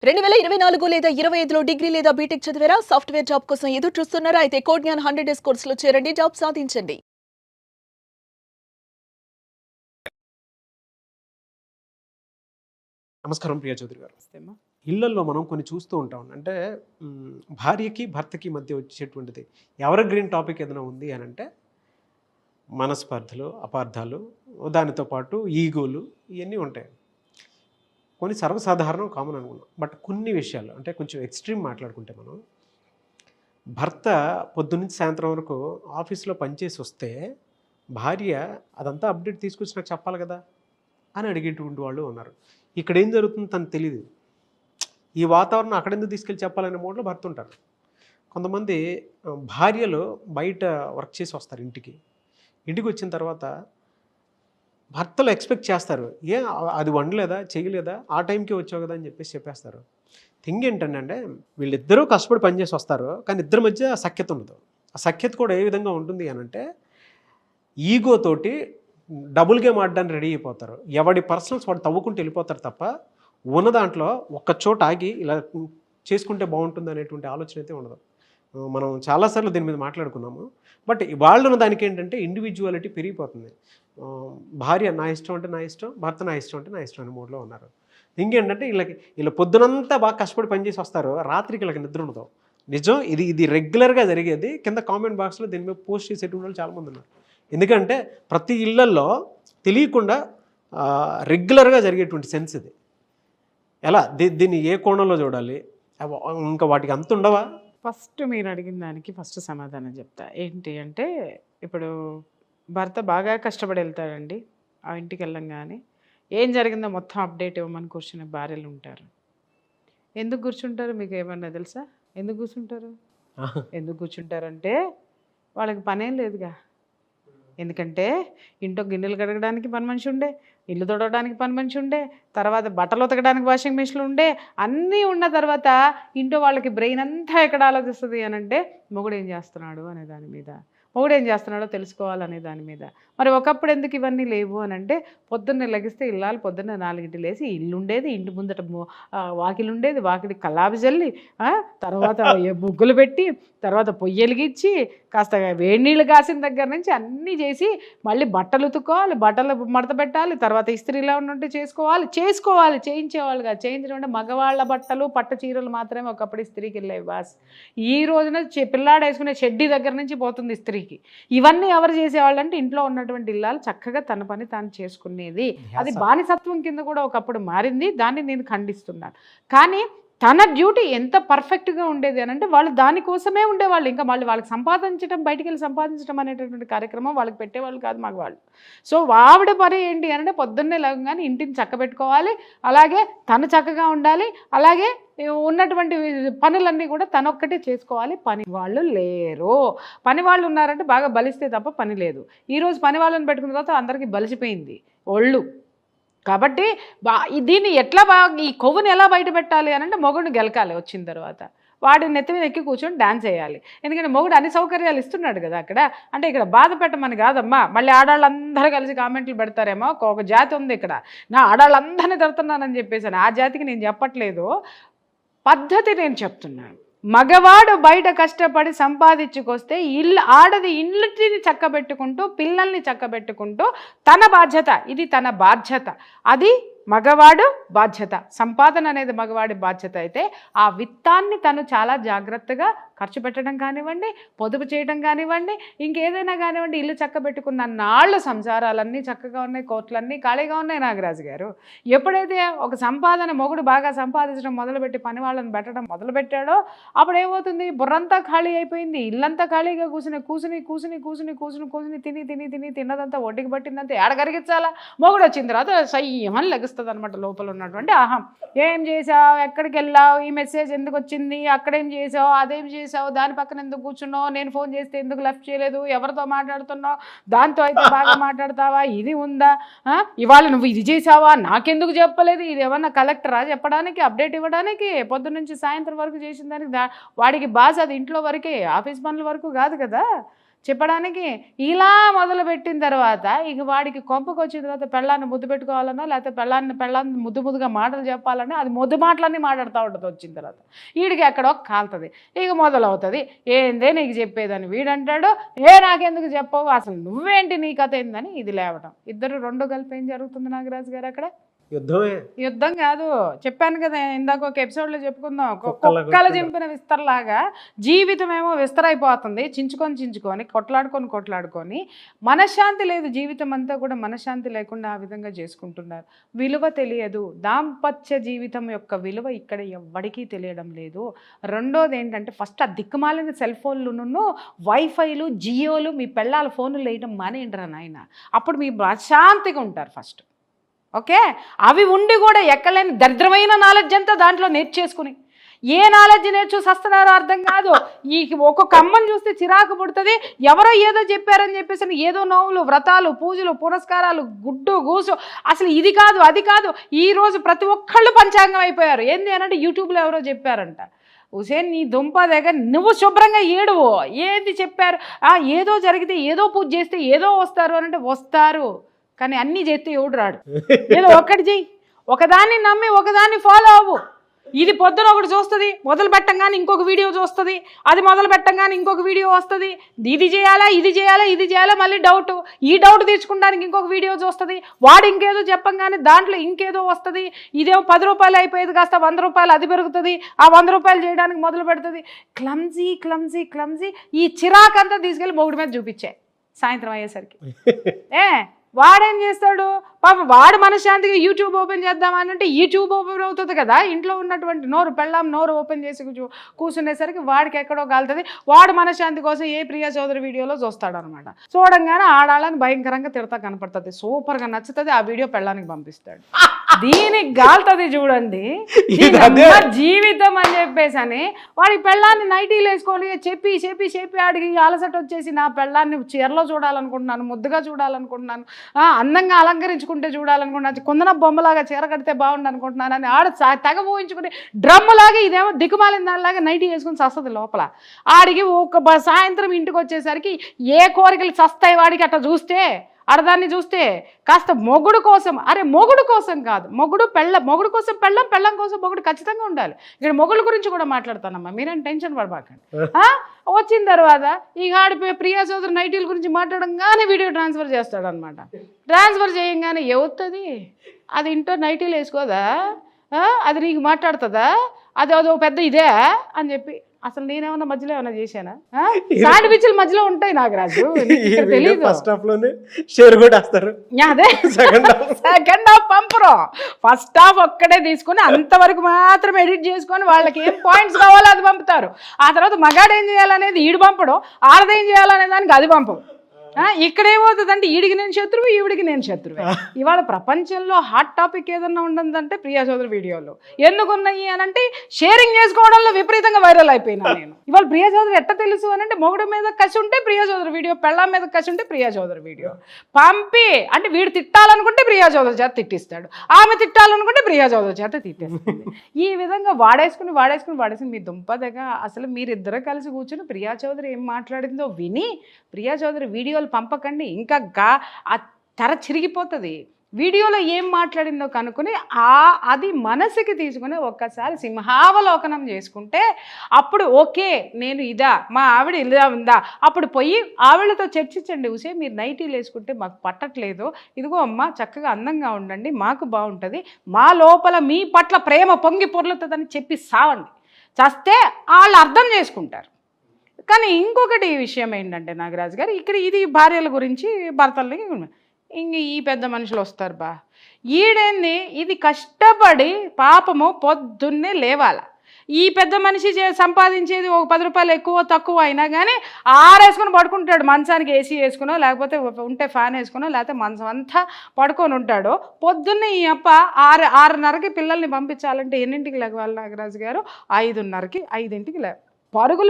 2024 లేదా 25లో డిగ్రీ లేదా బీటెక్ చదివారా? సాఫ్ట్‌వేర్ జాబ్ కోసం ఎదురు చూస్తున్నారా? అయితే కోడ్ జ్ఞాన్ 100 డేస్ కోర్సులో చేరండి. జాబ్ సాధించండి. నమస్కారం ప్రియా చౌదరి గారు. వస్తేమా ఇళ్లల్లో మనం కొన్ని చూస్తూ ఉంటాం. అంటే భార్యకి భర్తకి మధ్య వచ్చేటువంటిది ఎవర్ గ్రీన్ టాపిక్ ఏదైనా ఉంది అని అంటే మనస్పర్ధలు, అపార్థాలు, దానితో పాటు ఈగోలు ఇవన్నీ ఉంటాయి. కొన్ని సర్వసాధారణం, కామన్ అనుకున్నాం. బట్ కొన్ని విషయాలు అంటే కొంచెం ఎక్స్ట్రీమ్ మాట్లాడుకుంటే మనం భర్త పొద్దున్నుంచి సాయంత్రం వరకు ఆఫీస్లో పనిచేసి వస్తే భార్య అదంతా అప్డేట్ తీసుకొచ్చి నాకు చెప్పాలి కదా అని అడిగేటువంటి వాళ్ళు ఉన్నారు. ఇక్కడ ఏం జరుగుతుందో తనకు తెలియదు. ఈ వాతావరణం అక్కడెందుకు తీసుకెళ్ళి చెప్పాలనే మూడ్లో భర్త ఉంటారు. కొంతమంది భార్యలు బయట వర్క్ చేసి వస్తారు ఇంటికి వచ్చిన తర్వాత భర్తలు ఎక్స్పెక్ట్ చేస్తారు, అది వండలేదా, చేయలేదా, ఆ టైంకి వచ్చావు కదా అని చెప్పేస్తారు. థింగ్ ఏంటంటే వీళ్ళిద్దరూ కష్టపడి పనిచేసి వస్తారు, కానీ ఇద్దరి మధ్య సఖ్యత ఉండదు. ఆ సఖ్యత కూడా ఏ విధంగా ఉంటుంది అని అంటే ఈగోతోటి డబుల్ గేమ్ ఆడడానికి రెడీ అయిపోతారు. ఎవడి పర్సనల్స్ వాడు తవ్వుకుంటూ వెళ్ళిపోతారు తప్ప ఉన్న దాంట్లో ఒక్క చోట ఆగి ఇలా చేసుకుంటే బాగుంటుంది అనేటువంటి ఆలోచన అయితే ఉండదు. మనం చాలాసార్లు దీని మీద మాట్లాడుకున్నాము. బట్ వాళ్ళు ఉన్న దానికి ఏంటంటే ఇండివిజువాలిటీ పెరిగిపోతుంది. భార్య నా ఇష్టం అంటే నా ఇష్టం, భర్త నా ఇష్టం అంటే నా ఇష్టం అనే మూడ్లో ఉన్నారు. ఇంకేంటంటే వీళ్ళ పొద్దునంతా బాగా కష్టపడి పనిచేసి వస్తారు, రాత్రికి వీళ్ళకి నిద్ర ఉండదు. నిజం, ఇది రెగ్యులర్గా జరిగేది. కింద కామెంట్ బాక్స్లో దీని మీద పోస్ట్ చేసేటువంటి వాళ్ళు చాలామంది ఉన్నారు. ఎందుకంటే ప్రతి ఇళ్లల్లో తెలియకుండా రెగ్యులర్గా జరిగేటువంటి సెన్స్ ఇది. ఎలా దీన్ని ఏ కోణంలో చూడాలి, ఇంకా వాటికి అంత ఉండవా? ఫస్ట్ మీరు అడిగిన దానికి ఫస్ట్ సమాధానం చెప్తా. ఏంటి అంటే ఇప్పుడు భర్త బాగా కష్టపడి వెళ్తాడండి, ఆ ఇంటికి వెళ్ళంగానే ఏం జరిగిందో మొత్తం అప్డేట్ ఇవ్వమని కూర్చునే భార్యలు ఉంటారు. ఎందుకు కూర్చుంటారు మీకు ఏమన్నా తెలుసా? ఎందుకు కూర్చుంటారంటే వాళ్ళకి పనేం లేదుగా. ఎందుకంటే ఇంట్లో గిన్నెలు కడగడానికి పని మనిషి ఉండే, ఇల్లు తొడవడానికి పని మనిషి ఉండే, తర్వాత బట్టలు ఉతకడానికి వాషింగ్ మిషన్లు ఉండే, అన్నీ ఉన్న తర్వాత ఇంట్లో వాళ్ళకి బ్రెయిన్ అంతా ఎక్కడ ఆలోచిస్తుంది అని అంటే మొగుడు ఏం చేస్తున్నాడు అనే దాని మీద, మొగుడు ఏం చేస్తున్నాడో తెలుసుకోవాలనే దాని మీద. మరి ఒకప్పుడు ఎందుకు ఇవన్నీ లేవు అని అంటే పొద్దున్నే లెగిస్తే ఇల్లాలు పొద్దున్నే 4 లేసి ఇల్లు ఉండేది, ఇంటి ముందట వాకిలు ఉండేది, వాకిలి కల్లాపి చల్లి తర్వాత ముగ్గులు పెట్టి తర్వాత పొయ్యి వెలిగించి కాస్త వేడి నీళ్ళు కాసిన దగ్గర నుంచి అన్నీ చేసి మళ్ళీ బట్టలు ఉతుక్కోవాలి, బట్టలు మడత పెట్టాలి, తర్వాత ఇస్త్రీలో ఉంటే చేసుకోవాలి చేయించేవాళ్ళు కాదు. చేయించడం అంటే మగవాళ్ళ బట్టలు పట్టు చీరలు మాత్రమే ఒకప్పుడు ఇస్త్రీకి వెళ్ళేవి బాస్. ఈ రోజున పిల్లాడు వేసుకునే షెడ్డీ దగ్గర నుంచి పోతుంది ఇస్త్రీకి. ఇవన్నీ ఎవరు చేసేవాళ్ళు అంటే ఇంట్లో ఉన్నటువంటి ఇల్లాలు చక్కగా తన పని తాను చేసుకునేది. అది బానిసత్వం కింద కూడా ఒకప్పుడు మారింది. దాన్ని నేను ఖండిస్తున్నాను. కానీ తన డ్యూటీ ఎంత పర్ఫెక్ట్గా ఉండేది అని అంటే వాళ్ళు దానికోసమే ఉండేవాళ్ళు. ఇంకా వాళ్ళకి సంపాదించడం, బయటికి వెళ్ళి సంపాదించడం అనేటటువంటి కార్యక్రమం వాళ్ళకి పెట్టేవాళ్ళు కాదు మగవాళ్ళు. సో ఆవిడ పని ఏంటి అని అంటే పొద్దున్నే లేవగానే ఇంటిని చక్కబెట్టుకోవాలి, అలాగే తను చక్కగా ఉండాలి, అలాగే ఉన్నటువంటి పనులన్నీ కూడా తనొక్కటే చేసుకోవాలి. పని వాళ్ళు లేరు. పని వాళ్ళు ఉన్నారంటే బాగా బలిస్తే తప్ప పని లేదు. ఈరోజు పని వాళ్ళని పెట్టుకున్న తర్వాత అందరికీ బలిసిపోయింది ఒళ్ళు. కాబట్టి దీన్ని ఈ కొవ్వుని ఎలా బయట పెట్టాలి అని అంటే మొగుడిని గెలకాలి. వచ్చిన తర్వాత వాడి నెత్తి మీద ఎక్కి కూర్చొని డాన్స్ చేయాలి. ఎందుకంటే మొగుడు అన్ని సౌకర్యాలు ఇస్తున్నాడు కదా అక్కడ. అంటే ఇక్కడ బాధ పెట్టమని కాదమ్మా. మళ్ళీ ఆడాళ్ళందరూ కలిసి కామెంట్లు పెడతారేమో, ఒక జాతి ఉంది ఇక్కడ, నా ఆడాళ్ళందరినీ తిడుతున్నానని చెప్పేసాను. ఆ జాతికి నేను చెప్పట్లేదు, పద్ధతి నేను చెప్తున్నాను. మగవాడు బయట కష్టపడి సంపాదించుకొస్తే ఆడది ఇంటిని చక్కబెట్టుకుంటూ పిల్లల్ని చక్కబెట్టుకుంటూ తన బాధ్యత, ఇది తన బాధ్యత, అది మగవాడు బాధ్యత. సంపాదన అనేది మగవాడి బాధ్యత అయితే ఆ విత్తాన్ని తను చాలా జాగ్రత్తగా ఖర్చు పెట్టడం కానివ్వండి, పొదుపు చేయడం కానివ్వండి, ఇంకేదైనా కానివ్వండి, ఇల్లు చక్కబెట్టుకున్న నాళ్ళు సంసారాలన్నీ చక్కగా ఉన్నాయి, కోట్లన్నీ ఖాళీగా ఉన్నాయి. నాగరాజు గారు ఎప్పుడైతే ఒక సంపాదన మొగుడు బాగా సంపాదించడం మొదలుపెట్టి పని వాళ్ళని పెట్టడం మొదలుపెట్టాడో అప్పుడు ఏమవుతుంది, బుర్రంతా ఖాళీ అయిపోయింది, ఇల్లంతా ఖాళీగా కూసుని తిన్నదంతా ఒడ్డుకి పట్టిందంతా ఏడ కరిగించాలా. మొగుడు వచ్చిన తర్వాత సయ్యమని లెగుస్తుంది అనమాట లోపల ఉన్నటువంటి అహం. ఏం చేసావు, ఎక్కడికి వెళ్ళావు, ఈ మెసేజ్ ఎందుకు వచ్చింది, అక్కడేం చేసావు, అదేం చేసావు, దాని పక్కన ఎందుకు కూర్చున్నావు, నేను ఫోన్ చేస్తే ఎందుకు లెఫ్ట్ చేయలేదు, ఎవరితో మాట్లాడుతున్నావు, దాంతో అయితే బాగా మాట్లాడతావా, ఇది ఉందా, ఇవాళ నువ్వు ఇది చేసావా, నాకెందుకు చెప్పలేదు, ఇది ఏమన్నా కలెక్టరా చెప్పడానికి, అప్డేట్ ఇవ్వడానికి, పొద్దున్న నుంచి సాయంత్రం వరకు చేసిన దానికి వాడికి బాస్ అది ఇంట్లో వరకే, ఆఫీస్ పనుల వరకు కాదు కదా. చెప్పడానికి ఇలా మొదలుపెట్టిన తర్వాత ఇక వాడికి కొంపకు వచ్చిన తర్వాత పెళ్ళాన్ని ముద్దు పెట్టుకోవాలన్నా లేకపోతే పెళ్ళాన్ని ముద్దుగా మాటలు చెప్పాలన్నా అది ముద్దు మాటలన్నీ మాట్లాడుతూ ఉంటుంది వచ్చిన తర్వాత. వీడికి ఎక్కడో కాలుతుంది, ఇక మొదలవుతుంది ఏందే నీకు చెప్పేదని వీడంటాడు, నాకెందుకు చెప్పవు అసలు నువ్వేంటి నీ కథ ఏందని ఇది లేవటం. ఇద్దరు రెండు కలిపి ఏం జరుగుతుంది నాగరాజు గారు అక్కడ? యుద్ధం కాదు, చెప్పాను కదా ఇందాక ఒక ఎపిసోడ్లో చెప్పుకుందాం, కుక్కలు చింపిన విస్తరలాగా జీవితం ఏమో విస్తరైపోతుంది. చించుకొని కొట్లాడుకొని మనశ్శాంతి లేదు, జీవితం అంతా కూడా మనశ్శాంతి లేకుండా ఆ విధంగా చేసుకుంటున్నారు. విలువ తెలియదు, దాంపత్య జీవితం యొక్క విలువ ఇక్కడ ఎవ్వడికీ తెలియడం లేదు. రెండోది ఏంటంటే ఫస్ట్ ఆ దిక్కుమాలిన సెల్ ఫోన్లు వైఫైలు జియోలు మీ పెళ్ళాల ఫోన్లు వేయడం మానేయండిరా నాయన, అప్పుడు మీ ప్రశాంతిగా ఉంటారు ఫస్ట్. ఓకే, అవి ఉండి కూడా ఎక్కలేని దరిద్రమైన నాలెడ్జ్ అంతా దాంట్లో నేర్చేసుకుని ఏ నాలెడ్జ్ నేర్చు సస్తున్నారో అర్థం కాదు. ఈ ఒక్కొక్క అమ్మని చూస్తే చిరాకు పుడుతుంది. ఎవరో ఏదో చెప్పారని చెప్పేసి ఏదో నోవులు వ్రతాలు పూజలు పురస్కారాలు గుడ్డు గూసు అసలు ఇది కాదు అది కాదు. ఈరోజు ప్రతి ఒక్కళ్ళు పంచాంగం అయిపోయారు. ఏంది అనంటే యూట్యూబ్లో ఎవరో చెప్పారంట. హుసేన్ నీ దుంప దగ్గర నువ్వు శుభ్రంగా ఏడువు, ఏది చెప్పారు ఏదో జరిగితే ఏదో పూజ చేస్తే ఏదో వస్తారు అనంటే వస్తారు, కానీ అన్నీ చేస్తే ఎవడు రాడు. ఏదో ఒక్కటి చెయ్యి, ఒకదాన్ని నమ్మి ఒకదాన్ని ఫాలో అవ్వు. ఇది పొద్దున ఒకటి చూస్తుంది, మొదలు పెట్టంగానే ఇంకొక వీడియో చూస్తుంది, అది మొదలు పెట్టంగానే ఇంకొక వీడియో వస్తుంది, ఇది చేయాలా మళ్ళీ డౌట్, ఈ డౌట్ తీర్చుకోవడానికి ఇంకొక వీడియో చూస్తుంది, వాడు ఇంకేదో చెప్పంగానే దాంట్లో ఇంకేదో వస్తుంది. ఇదేమో 10 రూపాయలు అయిపోయేది కాస్త 100 రూపాయలు అది పెరుగుతుంది, ఆ 100 రూపాయలు చేయడానికి మొదలు పెడుతుంది. క్లమ్జీ ఈ చిరాకంతా తీసుకెళ్ళి మొగుడి మీద చూపించే సాయంత్రం అయ్యేసరికి. వాడేం చేస్తాడు పాప, వాడు మనశ్శాంతిగా యూట్యూబ్ ఓపెన్ చేద్దామనంటే యూట్యూబ్ ఓపెన్ అవుతుంది కదా, ఇంట్లో ఉన్నటువంటి నోరు ఓపెన్ చేసి కూర్చునేసరికి వాడికి ఎక్కడో కాలుతుంది. వాడు మనశ్శాంతి కోసం ఏ ప్రియా చౌదరి వీడియోలో చూస్తాడు అనమాట. చూడంగానే ఆడాలని భయంకరంగా తిడతా కనపడుతుంది, సూపర్గా నచ్చుతుంది, ఆ వీడియో పెళ్ళానికి పంపిస్తాడు. దీనికి గాలుతుంది చూడండి జీవితం అని చెప్పేసి అని వాడి పెళ్ళాన్ని నైటీలు వేసుకొని చెప్పి ఆడికి అలసట వచ్చేసి నా పెళ్ళాన్ని చీరలో చూడాలనుకుంటున్నాను, ముద్దుగా చూడాలనుకుంటున్నాను, అందంగా అలంకరించుకుంటే చూడాలనుకుంటున్నాను, కుందన బొమ్మలాగా చీర కడితే బాగుండు అనుకుంటున్నాను అని ఆడ తెగ ఊహించుకుని డ్రమ్ములాగా ఇదేమో దిక్కుమాలిన దానిలాగా నైటీ వేసుకుని చస్తుంది లోపల. ఆడికి ఒక సాయంత్రం ఇంటికి వచ్చేసరికి ఏ కోరికలు చస్తాయి వాడికి అట్లా చూస్తే. ఆడదాన్ని చూస్తే కాస్త మొగుడు కోసం, మొగుడు కోసం కాదు, మొగుడు కోసం పెళ్ళం కోసం మొగుడు ఖచ్చితంగా ఉండాలి. ఇక్కడ మొగుడు గురించి కూడా మాట్లాడతానమ్మా, మీరేం టెన్షన్ పడబాకండి. వచ్చిన తర్వాత ఈ ఆడిపోయి ప్రియా చౌదరి నైటీల గురించి మాట్లాడంగానే వీడియో ట్రాన్స్ఫర్ చేస్తాడనమాట. ట్రాన్స్ఫర్ చేయంగానే అవుతుంది అది ఇంట్లో నైటీలు వేసుకోదా, అది నీకు మాట్లాడుతుందా, అదో పెద్ద ఇదే అని చెప్పి. అసలు నేనేమన్నా మధ్యలో ఏమన్నా చేశానా? శాండ్విచ్లు మధ్యలో ఉంటాయి నాగరాజు, తెలియదు. అదే సెకండ్ హాఫ్ పంపరు, ఫస్ట్ హాఫ్ ఒక్కడే తీసుకుని అంతవరకు మాత్రం ఎడిట్ చేసుకొని వాళ్ళకి ఏం పాయింట్స్ కావాలో అది పంపుతారు. ఆ తర్వాత మగాడు ఏం చేయాలనేది ఈడు పంపడం, ఆడదేం చేయాలనే దానికి అది పంపం. ఇక్కడ ఏమవుతుందంటే ఈడికి నేను శత్రువు, ఈవిడికి నేను శత్రువే. ఇవాళ ప్రపంచంలో హాట్ టాపిక్ ఏదన్నా ఉండదంటే ప్రియా చౌదరి వీడియోలు ఎందుకున్నాయి అని అంటే షేరింగ్ చేసుకోవడంలో విపరీతంగా వైరల్ అయిపోయినా నేను. ఇవాళ ప్రియా చౌదరి ఎట్ట తెలుసు అని అంటే మొగుడు మీద కసి ఉంటే ప్రియా చౌదరి వీడియో, పెళ్ళాం మీద కసి ఉంటే ప్రియా చౌదరి వీడియో పంపి, అంటే వీడు తిట్టాలనుకుంటే ప్రియా చౌదరి చేత తిట్టిస్తాడు, ఆమె తిట్టాలనుకుంటే ప్రియా చౌదరి చేత తిట్టేస్తుంది. ఈ విధంగా వాడేసుకుని మీ దుంపదగా అసలు మీరిద్దరు కలిసి కూర్చొని ప్రియా చౌదరి ఏం మాట్లాడిందో విని ప్రియా చౌదరి వీడియోలు పంపకండి, ఇంకా ఆ తెర చిరిగిపోతుంది. వీడియోలో ఏం మాట్లాడిందో కనుక్కొని అది మనసుకి తీసుకుని ఒక్కసారి సింహావలోకనం చేసుకుంటే అప్పుడు ఓకే నేను ఇదా, మా ఆవిడ ఇలా ఉందా, అప్పుడు పోయి ఆవిడతో చర్చించండి. ఉసే మీరు నైటీలు వేసుకుంటే మాకు పట్టట్లేదు, ఇదిగో అమ్మ చక్కగా అందంగా ఉండండి, మాకు బాగుంటుంది, మా లోపల మీ పట్ల ప్రేమ పొంగి పొర్లుతుందని చెప్పి సావండి. చేస్తే వాళ్ళు అర్థం చేసుకుంటారు. కానీ ఇంకొకటి విషయం ఏంటంటే నాగరాజు గారు, ఇక్కడ ఇది భార్యల గురించి భర్తల్ని ఇంక ఈ పెద్ద మనుషులు వస్తారు ఈడేంది ఇది కష్టపడి పాపము పొద్దున్నే లేవాల. ఈ పెద్ద మనిషి సంపాదించేది ఒక 10 రూపాయలు ఎక్కువ తక్కువ అయినా కానీ ఆరేసుకొని పడుకుంటాడు, మంచానికి ఏసీ వేసుకునో లేకపోతే ఉంటే ఫ్యాన్ వేసుకునో లేకపోతే మంచం అంతా పడుకొని ఉంటాడు. పొద్దున్నే ఈ అప్ప 6:30కి పిల్లల్ని పంపించాలంటే ఎన్నింటికి లేవాలి నాగరాజు గారు? 5:30కి 5ంటికి లేవు.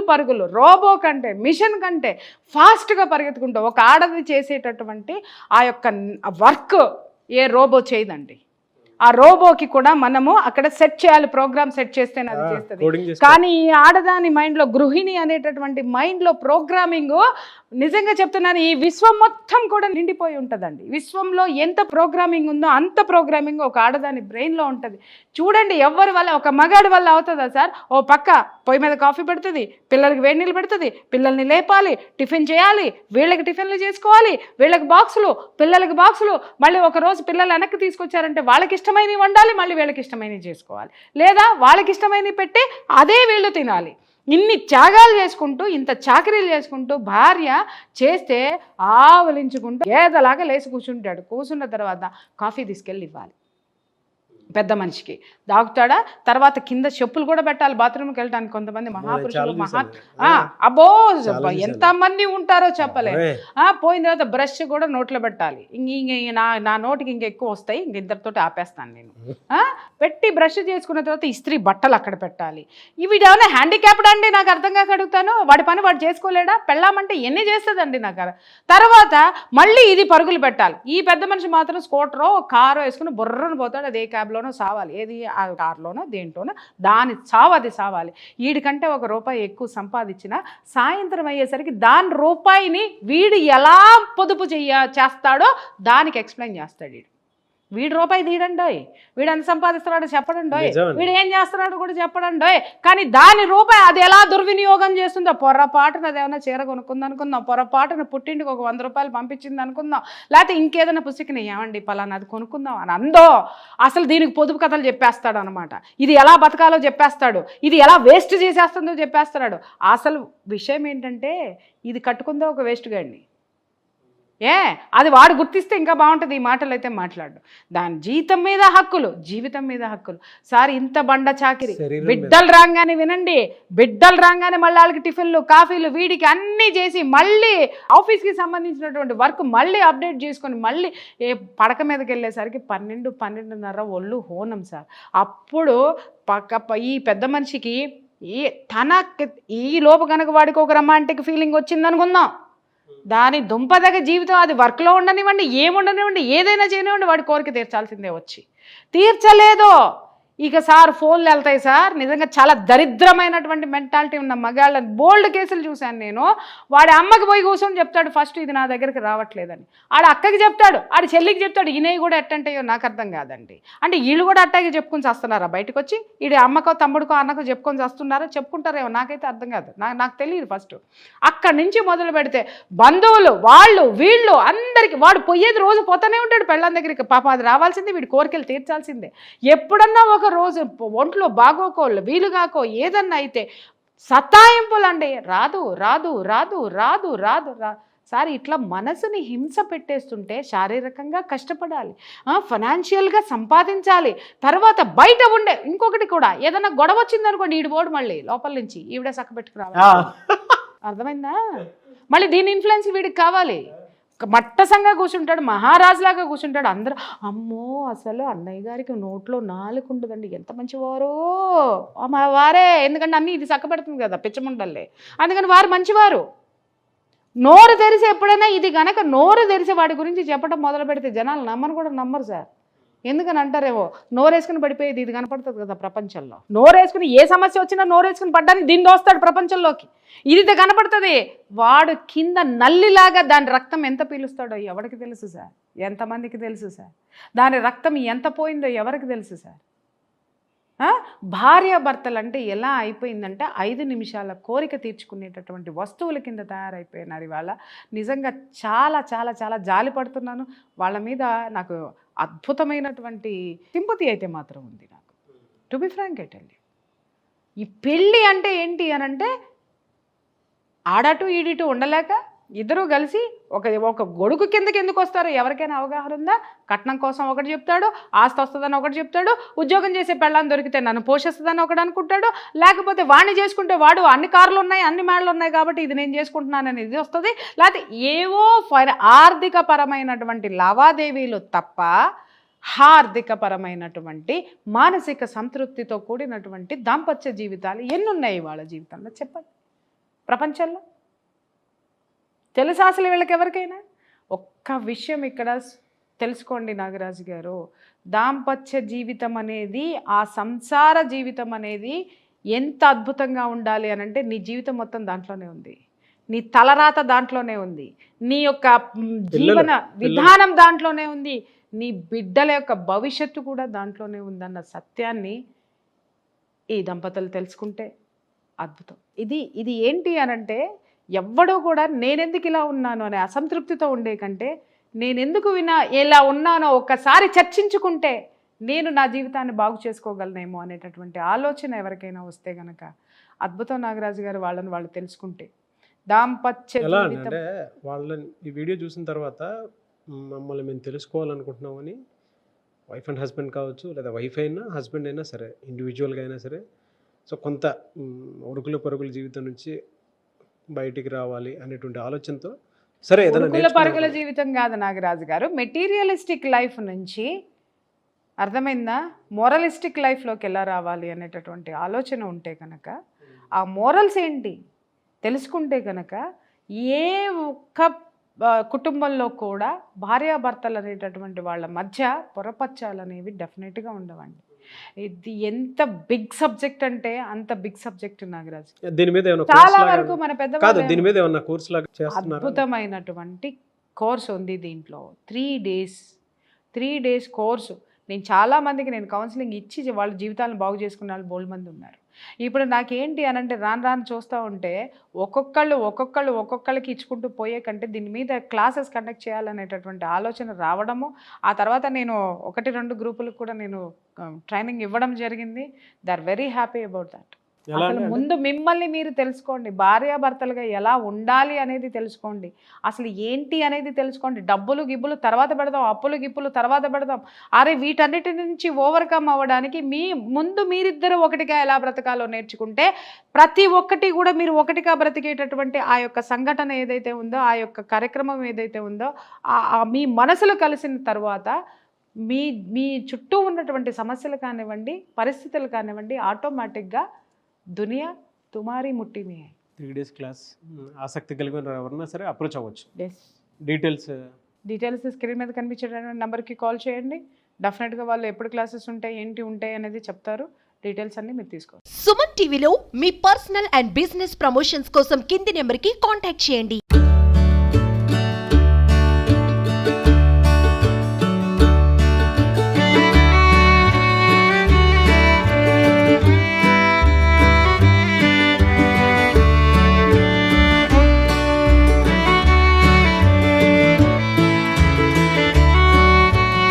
పరుగులు రోబో కంటే మిషన్ కంటే ఫాస్ట్గా పరిగెత్తుకుంటూ ఒక ఆడది చేసేటటువంటి ఆ యొక్క వర్క్ ఏ రోబో చేయదండి. ఆ రోబోకి కూడా మనము అక్కడ సెట్ చేయాలి, ప్రోగ్రామ్ సెట్ చేస్తేనే అది చేస్తుంది. coding చేస్తే. కానీ ఈ ఆడదాని మైండ్లో, గృహిణి అనేటటువంటి మైండ్లో ప్రోగ్రామింగ్ నిజంగా చెప్తున్నాను, ఈ విశ్వం మొత్తం కూడా నిండిపోయి ఉంటుందండి. విశ్వంలో ఎంత ప్రోగ్రామింగ్ ఉందో అంత ప్రోగ్రామింగ్ ఒక ఆడదాని బ్రెయిన్లో ఉంటుంది. చూడండి, ఎవరి వల్ల, ఒక మగాడి వల్ల అవుతుందా సార్? ఓ పక్క పొయ్యి మీద కాఫీ పెడుతుంది, పిల్లలకి వేడి నీళ్ళు పెడుతుంది, పిల్లల్ని లేపాలి, టిఫిన్ చేయాలి, వీళ్ళకి టిఫిన్లు చేసుకోవాలి, వీళ్ళకి బాక్సులు, పిల్లలకి బాక్సులు, మళ్ళీ ఒక రోజు పిల్లలు వెనక్కి తీసుకొచ్చారంటే వాళ్ళకి ఇష్టమైనవి వండాలి, మళ్ళీ వీళ్ళకి ఇష్టమైనవి చేసుకోవాలి, లేదా వాళ్ళకి ఇష్టమైనవి పెట్టి అదే వీళ్ళు తినాలి. ఇన్ని త్యాగాలు చేసుకుంటూ, ఇంత చాకరీలు చేసుకుంటూ భార్య చేస్తే ఆవలించుకుంటూ ఏదలాగా లేచి కూర్చుంటాడు. కూర్చున్న తర్వాత కాఫీ తీసుకెళ్ళి ఇవ్వాలి పెద్ద మనిషికి, దాగుతాడా, తర్వాత కింద చెప్పులు కూడా పెట్టాలి బాత్రూమ్కి వెళ్ళడానికి. కొంతమంది మహాపురుషులు అబ్బో ఎంతమంది ఉంటారో చెప్పలేదు. పోయిన తర్వాత బ్రష్ కూడా నోట్లో పెట్టాలి. నా నోటికి ఇంకెక్కువ వస్తాయి, ఇంక ఇద్దరితో ఆపేస్తాను నేను. పెట్టి బ్రష్ చేసుకున్న తర్వాత ఇస్త్రీ బట్టలు అక్కడ పెట్టాలి. వీడు ఏమైనా హ్యాండిక్యాప్డ్ అండి? నాకు అర్థం కాక అడుగుతాను. వాడి పని వాడు చేసుకోలేడా? పెళ్ళామంటే ఎన్ని చేస్తుందండి నాకు. తర్వాత మళ్ళీ ఇది పరుగులు పెట్టాలి. ఈ పెద్ద మనిషి మాత్రం స్కూటరో కారో వేసుకుని బుర్రను పోతాడు, అదే క్యాబ్లో సావాలి, ఏది ఆ కార్లోనో దేంట్లోనో దాని అది సావాలి. వీడికంటే ₹1 ఎక్కువ సంపాదించిన సాయంత్రం అయ్యేసరికి దాని రూపాయిని వీడు ఎలా పొదుపు చేస్తాడో దానికి ఎక్స్ప్లెయిన్ చేస్తాడు. వీడు రూపాయి తీయడండోయ్, వీడు ఎంత సంపాదిస్తున్నాడో చెప్పడండోయ్, వీడు ఏం చేస్తున్నాడో కూడా చెప్పడండోయ్. కానీ దాని రూపాయి అది ఎలా దుర్వినియోగం చేస్తుందో, పొరపాటున అదేమన్నా చీర కొనుక్కుంది అనుకుందాం, పొరపాటున పుట్టింటికి ఒక ₹100 పంపించింది అనుకుందాం, లేకపోతే ఇంకేదైనా పుస్తకం ఏమండి పలానా అది కొనుక్కుందాం అని అందో, అసలు దీనికి పొదుపు కథలు చెప్పేస్తాడు అనమాట. ఇది ఎలా బతకాలో చెప్పేస్తాడు, ఇది ఎలా వేస్ట్ చేసేస్తుందో చెప్పేస్తాడు. అసలు విషయం ఏంటంటే ఇది కట్టుకుందో ఒక వేస్ట్ గాడిని. అది వాడు గుర్తిస్తే ఇంకా బాగుంటుంది. ఈ మాటలు అయితే మాట్లాడు. దాని జీతం మీద హక్కులు, జీవితం మీద హక్కులు. సార్ ఇంత బండ చాకిరి, బిడ్డలు రాగానే వినండి, బిడ్డలు రాగానే మళ్ళీ వాళ్ళకి టిఫిన్లు, కాఫీలు, వీడికి అన్నీ చేసి మళ్ళీ ఆఫీస్కి సంబంధించినటువంటి వర్క్ మళ్ళీ అప్డేట్ చేసుకొని మళ్ళీ పడక మీదకి వెళ్ళేసరికి 12-12:30 ఒళ్ళు హోనం సార్. అప్పుడు ఈ పెద్ద మనిషికి ఈ లోపు కనుక వాడికి ఒక రొమాంటిక్ ఫీలింగ్ వచ్చింది అనుకుందాం, దాని దుంపదగ జీవితం అది వర్క్లో ఉండనివ్వండి, ఏముండనివ్వండి, ఏదైనా చేయనివ్వండి, వాడి కోరిక తీర్చాల్సిందే. వచ్చి తీర్చలేదు ఇక సార్ ఫోన్లు వెళ్తాయి సార్. నిజంగా చాలా దరిద్రమైనటువంటి మెంటాలిటీ ఉన్న మగాళ్ళని బోల్డ్ కేసులు చూశాను నేను. వాడి అమ్మకి పోయి కూర్చొని చెప్తాడు ఫస్ట్ ఇది నా దగ్గరికి రావట్లేదని, ఆడ అక్కకి చెప్తాడు, ఆడ చెల్లికి చెప్తాడు. ఈయనవి కూడా ఎట్టంటాయో నాకు అర్థం కాదండి. అంటే వీళ్ళు కూడా అట్టాగే చెప్పుకొని వస్తున్నారా బయటకు వచ్చి? ఈడు అమ్మకో తమ్ముడికో అన్నకో చెప్పుకొని వస్తున్నారా? చెప్పుకుంటారేమో, నాకైతే అర్థం కాదు, నాకు తెలియదు. ఫస్ట్ అక్కడి నుంచి మొదలు పెడితే బంధువులు, వాళ్ళు వీళ్ళు అందరికీ వాడు పోయేది రోజు పోతానే ఉంటాడు పెళ్ళాం దగ్గరికి. పాప అది రావాల్సిందే, వీడి కోరికలు తీర్చాల్సిందే. ఎప్పుడన్నా ఒక రోజు ఒంట్లో బాగోకో వీలుగాకో ఏదన్నా అయితే సతాయింపులండి, రాదు రాదు రాదు రాదు రాదు రా సార్. ఇట్లా మనసుని హింస పెట్టేస్తుంటే శారీరకంగా కష్టపడాలి, ఫైనాన్షియల్గా సంపాదించాలి, తర్వాత బయట ఉండే ఇంకొకటి కూడా ఏదైనా గొడవ వచ్చిందనుకోండి, ఈడు పోడు మళ్ళీ లోపల నుంచి ఈవిడే చక్క పెట్టుకురావాలి. అర్థమైందా? మళ్ళీ దీని ఇన్ఫ్లుయెన్స్ వీడికి కావాలి. మట్టసంగా కూర్చుంటాడు, మహారాజులాగా కూర్చుంటాడు. అందరూ అమ్మో అసలు అన్నయ్య గారికి నోట్లో నాలుగు ఉండదండి, ఎంత మంచివారో మా వారే. ఎందుకంటే అన్నీ ఇది చక్కబెడుతుంది కదా పిచ్చముండల్లే, అందుకని వారు మంచివారు. నోరు తెరిసి ఎప్పుడైనా ఇది గనక నోరు తెరిసి వాడి గురించి చెప్పడం మొదలు పెడితే జనాలు నమ్మరు సార్. ఎందుకని అంటారేమో, నోరేసుకుని పడిపోయేది ఇది కనపడుతుంది కదా ప్రపంచంలో. నోరేసుకుని ఏ సమస్య వచ్చినా నోరేసుకుని పడ్డానికి దీన్ని దోస్తాడు ప్రపంచంలోకి, ఇది కనపడుతుంది. వాడు కింద నల్లిలాగా దాని రక్తం ఎంత పీలుస్తాడో ఎవరికి తెలుసు సార్? ఎంతమందికి తెలుసు సార్? దాని రక్తం ఎంత పోయిందో ఎవరికి తెలుసు సార్? భార్యాభర్తలు అంటే ఎలా అయిపోయిందంటే 5 నిమిషాల కోరిక తీర్చుకునేటటువంటి వస్తువుల కింద తయారైపోయినారు ఇవాళ. నిజంగా చాలా చాలా చాలా జాలి పడుతున్నాను వాళ్ళ మీద. నాకు అద్భుతమైనటువంటి సింపతి అయితే మాత్రం ఉంది నాకు, టు బి ఫ్రాంక్ అయితే. ఈ పెళ్ళి అంటే ఏంటి అని అంటే ఆడటు ఈడిటు ఉండలేక ఇద్దరూ కలిసి ఒక గొడుగు కిందకి ఎందుకు వస్తారు? ఎవరికైనా అవగాహన ఉందా? కట్నం కోసం ఒకటి చెప్తాడు, ఆస్తి వస్తుందని ఒకటి చెప్తాడు, ఉద్యోగం చేసే పెళ్ళాన్ని దొరికితే నన్ను పోషిస్తుందని ఒకటి అనుకుంటాడు, లేకపోతే వాడిని చేసుకుంటే వాడు అన్ని కార్లు ఉన్నాయి అన్ని మేడలు ఉన్నాయి కాబట్టి ఇది నేను చేసుకుంటున్నానని ఇది వస్తుంది, లేకపోతే ఏవో ఆర్థికపరమైనటువంటి లావాదేవీలు తప్ప హార్దికపరమైనటువంటి మానసిక సంతృప్తితో కూడినటువంటి దాంపత్య జీవితాలు ఎన్నున్నాయి వాళ్ళ జీవితంలో చెప్పండి ప్రపంచంలో? తెలుసా అసలు వీళ్ళకి ఎవరికైనా? ఒక్క విషయం ఇక్కడ తెలుసుకోండి నాగరాజు గారు, దాంపత్య జీవితం అనేది, ఆ సంసార జీవితం అనేది ఎంత అద్భుతంగా ఉండాలి అని అంటే నీ జీవితం మొత్తం దాంట్లోనే ఉంది, నీ తలరాత దాంట్లోనే ఉంది, నీ యొక్క జీవన విధానం దాంట్లోనే ఉంది, నీ బిడ్డల యొక్క భవిష్యత్తు కూడా దాంట్లోనే ఉందన్న సత్యాన్ని ఈ దంపతులు తెలుసుకుంటే అద్భుతం. ఇది ఏంటి అనంటే, ఎవ్వడో కూడా నేనెందుకు ఇలా ఉన్నాను అనే అసంతృప్తితో ఉండే కంటే నేనెందుకు ఇలా ఉన్నానో ఒక్కసారి చర్చించుకుంటే నేను నా జీవితాన్ని బాగు చేసుకోగలనేమో అనేటటువంటి ఆలోచన ఎవరికైనా వస్తే గనక అద్భుతం నాగరాజు గారు వాళ్ళని వాళ్ళు తెలుసుకుంటే దాంపత్య ఎలా జీవితం. అంటే వాళ్ళని ఈ వీడియో చూసిన తర్వాత మమ్మల్ని మేము తెలుసుకోవాలనుకుంటున్నామని వైఫ్ అండ్ హస్బెండ్ కావచ్చు, లేదా వైఫ్ అయినా హస్బెండ్ అయినా సరే, ఇండివిజువల్గా అయినా సరే, సో కొంత ఉరుకుల పరుగుల జీవితం నుంచి బయటికి రావాలి అనేటువంటి ఆలోచనతో సరే ఏదైనా ఉరుకుల పరుగుల జీవితం కాదు నాగరాజు గారు, మెటీరియలిస్టిక్ లైఫ్ నుంచి అర్థమైందా మోరలిస్టిక్ లైఫ్లోకి ఎలా రావాలి అనేటటువంటి ఆలోచన ఉంటే కనుక, ఆ మోరల్స్ ఏంటి తెలుసుకుంటే కనుక ఏ ఒక్క కుటుంబంలో కూడా భార్యాభర్తలు అనేటటువంటి వాళ్ళ మధ్య పొరపచ్చాలు అనేవి డెఫినెట్గా ఉండవండి. ఇది ఎంత బిగ్ సబ్జెక్ట్ అంటే అంత బిగ్ సబ్జెక్ట్ నాగరాజు. దీని మీద చాలా వరకు మన పెద్ద దీని మీద ఏమన్నా కోర్స్ లాగా చేస్తున్నారు? అద్భుతమైనటువంటి కోర్స్ ఉంది దీంట్లో. 3 డేస్ కోర్సు. నేను చాలా మందికి నేను కౌన్సిలింగ్ ఇచ్చి వాళ్ళ జీవితాలను బాగు చేసుకున్న వాళ్ళు బోల్డ్ మంది ఉన్నారు. ఇప్పుడు నాకేంటి అని అంటే రాను చూస్తూ ఉంటే ఒక్కొక్కళ్ళకి ఇచ్చుకుంటూ పోయే కంటే దీని మీద క్లాసెస్ కండక్ట్ చేయాలనేటటువంటి ఆలోచన రావడము, ఆ తర్వాత నేను 1-2 గ్రూపులకు కూడా నేను ట్రైనింగ్ ఇవ్వడం జరిగింది. They are very happy about that. అసలు ముందు మిమ్మల్ని మీరు తెలుసుకోండి, భార్యాభర్తలుగా ఎలా ఉండాలి అనేది తెలుసుకోండి, అసలు ఏంటి అనేది తెలుసుకోండి. డబ్బులు గిబ్బులు తర్వాత పెడదాం, అప్పులు గిప్పులు తర్వాత పెడదాం. అరే వీటన్నిటి నుంచి ఓవర్కమ్ అవ్వడానికి ముందు మీరిద్దరూ ఒకటిగా ఎలా బ్రతకాలో నేర్చుకుంటే ప్రతి ఒక్కటి కూడా మీరు ఒకటిగా బ్రతికేటటువంటి ఆ యొక్క సంఘటన ఏదైతే ఉందో, ఆ యొక్క కార్యక్రమం ఏదైతే ఉందో, మీ మనసులు కలిసిన తర్వాత మీ చుట్టూ ఉన్నటువంటి సమస్యలు కానివ్వండి, పరిస్థితులు కానివ్వండి, ఆటోమేటిక్గా దునియా తుమారీ ముట్టి మీ. 3 డేస్ క్లాస్ ఆసక్తి కలిగిన ఎవరన్నా సరే అప్రోచ్ అవ్వచ్చు. డీటెయిల్స్ స్క్రీన్ మీద కనిపించేటటువంటి నెంబర్కి కాల్ చేయండి. డెఫినెట్గా వాళ్ళు ఎప్పుడు క్లాసెస్ ఉంటాయి అనేది చెప్తారు. డీటెయిల్స్ అన్ని మీరు తీసుకోవాలి. సుమన్ టీవీలో మీ పర్సనల్ అండ్ బిజినెస్ ప్రమోషన్స్ కోసం కింది నెంబర్కి కాంటాక్ట్ చేయండి.